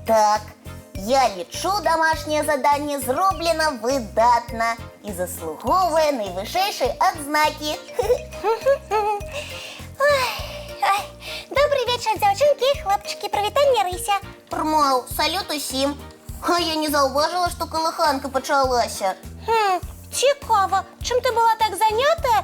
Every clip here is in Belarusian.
Так, я лічу, домашнее задание зроблено видатно і заслуговує найвищішої відзнаки. Добрий вечір, дівчинки і хлопчики. Привітання, Рися. Промов, салют усім. А я не зауважила, що колиханка почалася. Цікаво. Чим ти була так зайнята?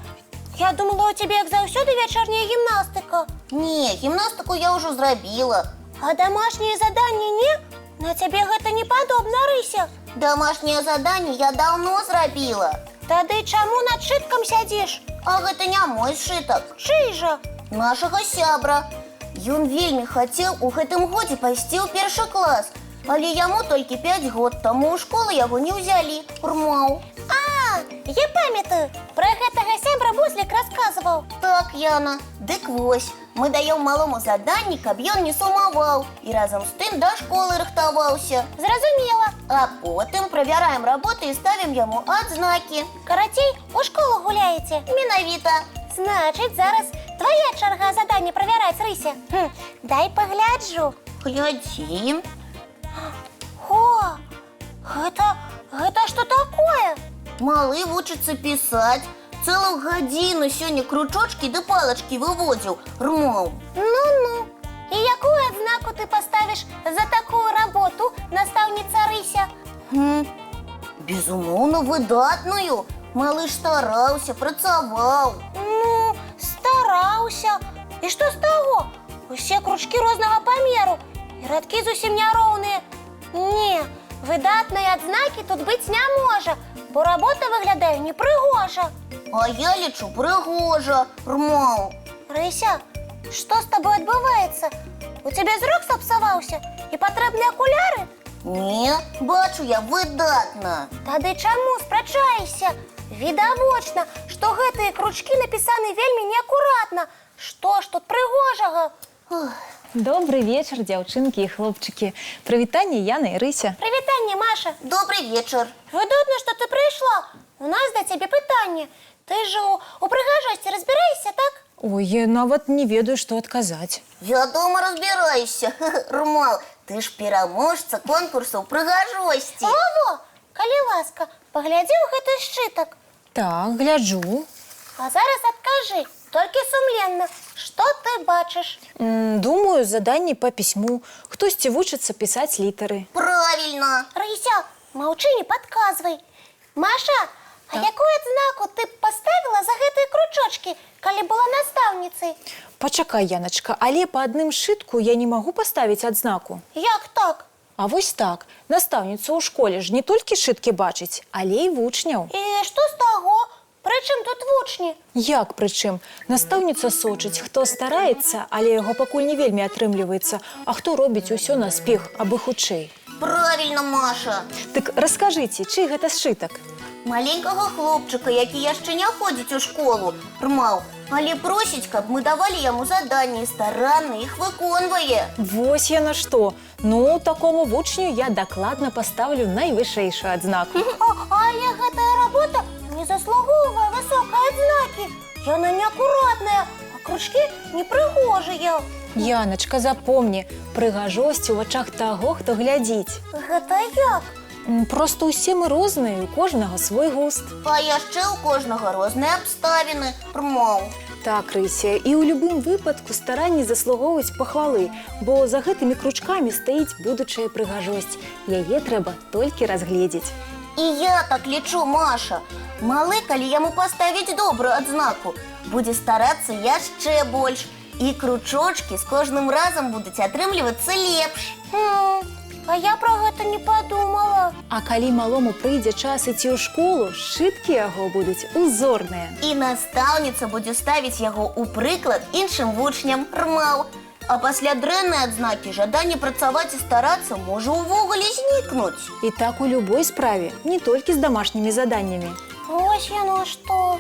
Я думала, у тебе, як завсюди, вечірня гімнастика. Ні, гімнастику я вже зробила. А домашнє задання ні? На тебе гэта не падобна, Рися. Домашнее задание я давно зробила. Тады чаму над шыткам сядзіш? А гэта не мой сшытак. Чый жа? Нашага сябра. Ён вельмі хацеў у гэтым годзе пайсці ў першы клас. Але яму толькі 5 год, таму ў школу яго не ўзялі. Урмаў. Я памятаю. Пра гэтага сябра Бузлік расказваў. Так, Яна. Дык вось, мы даём малому заданні, каб ён не сумаваў і разам з тым да школы рыхтаваўся. Зразумела. А потым правяраем работы і ставім яму адзнакі. Карацей, у школу гуляеце? Менавіта. Значыць, зараз твоя чарга заданне правяраць, Рыся. Дай пагляджу. Глядзім. О, гэта што такое? Малы вучыцца пісаць. Цэлую гадзіну сёння кружочкі ды палачкі выводзіў. Рмоў. Ну-ну. І якую адзнаку ты паставіш за такую работу, настаўніца Рыся? Безумоўна, выдатную. Малы ж стараўся, працаваў. Ну, стараўся. І што з таго? Усе кружкі рознага памеру. І радкі зусім няроўныя. Не, выдатнай адзнакі тут быць не можа, бо работа выглядае непрыгожа. А я лічу прыгожа. Рмоў. Рыся, што з табой адбываецца? У цябе зрок сапсаваўся і патрэбныя акуляры? Не, бачу я выдатна. Тады чаму спрачаешся? Відавочна, што гэтыя кружкі напісаны вельмі неакуратна. Што ж тут прыгожага? Добрый вечер, дзяўчынкі і хлопчыкі. Прывітанне, Яна і Рыся. Прывітанне, Маша. Добрый вечар. Выдатна, што ты прыйшла. У нас да цябе пытанне. Ты ж у прыгажосці разбіраешся, так? Ой, я нават не ведаю, што адказаць. Я дома разбіраюся. Рмал, ты ж пераможца конкурсаў прыгажосці. Во-во, калі ласка, паглядзі ў гэты сшытак. Так, гляджу. А зараз адкажы, толькі сумленна, што ты бачыш? Думаю, заданні па пісьму. Хтосьці вучыцца пісаць літары. Правильно. Рыся, маўчы, не падказвай. Маша, а якую адзнаку ты б паставіла за гэтыя кружочкі, калі была настаўніцай? Пачакай, Яначка, але па адным сшытку я не магу паставіць адзнаку. Як так? А вось так, настаўніца ў школе ж не толькі сшыткі бачыць, але і вучняў. І што з таго? Прычым тут вучні? Як прычым? Настаўніца сочыць, хто стараецца, але яго пакуль не вельмі атрымліваецца, а хто робіць усё наспех, абы хутчэй. Правильно, Маша. Так раскажыце, чый гэта сшытак? Маленькага хлопчыка, які яшчэ не ходзіць у школу. Рмаў, але просіць, каб мы давалі яму заданні, старанна іх выконвае. Вось яна што. Ну, такому вучню я дакладна паставлю найвышэйшую адзнаку. Але гэтая работа не заслугоўвае высокай адзнакі. Яна неакуратная, а кружкі непрыгожыя. Яначка, запомні, прыгажосць у вачах таго, хто глядзіць. Гэта як? Просто ўсе мы розныя, у кожнага свой густ. А яшчэ ў кожнага розныя абставіны. Рмаў. Так, Рыся, і ў любым выпадку старанні заслугоўваюць пахвалы, бо за гэтымі кружкамі стаіць будучая прыгажосць. Яе трэба толькі разгледзець. І я так лічу, Маша. Малы, калі яму паставіць добрую адзнаку, будзе старацца яшчэ больш. І кружочкі з кожным разам будуць атрымлівацца лепш. А я пра гэта не падумала. А калі малому прыйдзе час ісці ў школу, сшыткі яго будуць узорныя. І настаўніца будзе ставіць яго ў прыклад іншым вучням. Рмаў. А пасля дрэннай адзнакі жаданне працаваць і старацца можа ўвогуле знікнуць. І так у любой справе, не толькі з дамашнімі заданнямі. Ось яно што.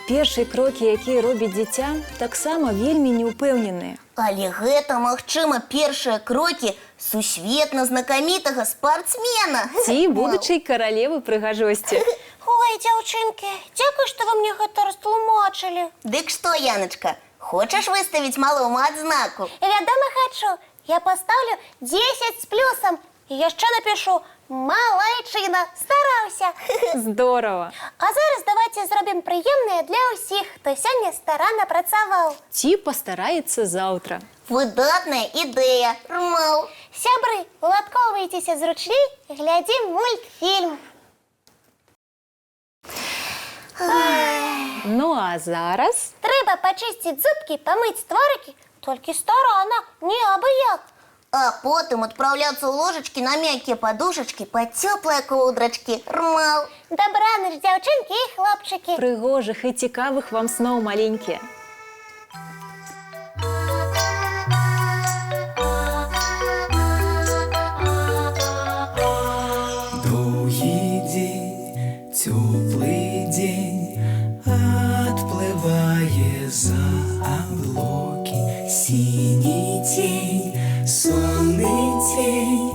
Першыя крокі, якія робіць дзіця, таксама вельмі неўпэўненыя. Але гэта, магчыма, першыя крокі сусветна знакамітага спартсмена. Ці будучай каралевы прыгажосці. Ой, дзяўчынкі, дзякуй, што вы мне гэта растлумачылі. Дык што, Яночка, хочаш выставіць малому адзнаку? Вядома, хачу. Я пастаўлю 10 з плюсам. І яшчэ напішу «Малайчына, стараўся». Здорава! А зараз давайце зробім прыемнае для ўсіх, хто сёння старанна працаваў. Ці пастараецца заўтра. Выдатная ідэя. Рмаў. Сябры, уладкоўвайцеся зручней, глядзім мультфільм. Ну а зараз Трэба пачысціць зубкі, памыць тварыкі, толькі старанна, не абы-як. А потым адпраўляцца ў ложачкі на мяккія падушачкі па цёплыя коўдрачкі. Рмаў. Дабраныч, дзяўчынкі і хлопчыкі. прыгожых і цікавых вам сноў маленькія. Доўгі дзень, цёплы дзень, адплывае за аблокі. Сіні цень, сонны цень,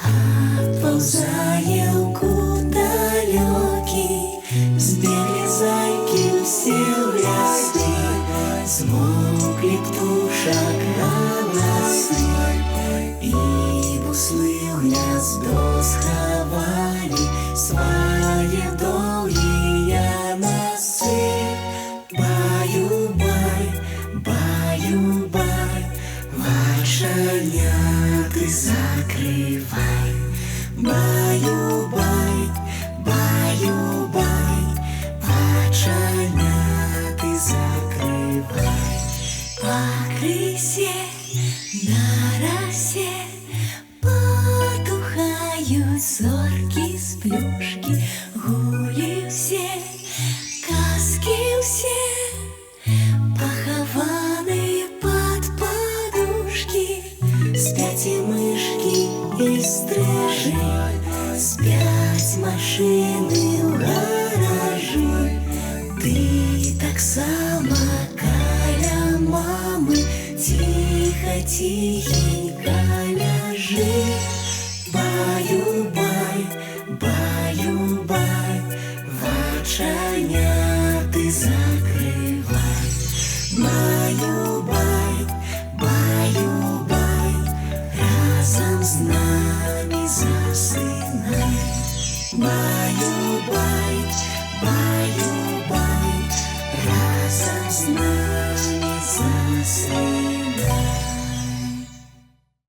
адпаўзае ў кут далёкі. Збеглі зайкі ўсе ў лясы, змоўклі птушак галасы, і буслы ў гняздо схавалі свае доўгія носы. Баю-бай, баю-бай, вачаняты закрывай. Баю-бай, баю-бай, вачаняты закрывай. Пакрысе на расе потухаюць зоркі з плюшкі. Гулі ўсе, казкі ўсе, пахаваныя пад падушкі. Спяць і мышкі, і стрыжы, спяць машыны ў гаражы. Ты таксама каля мамы ціха-ціхенька ляжы. Баю-бай, баю-бай, вачаня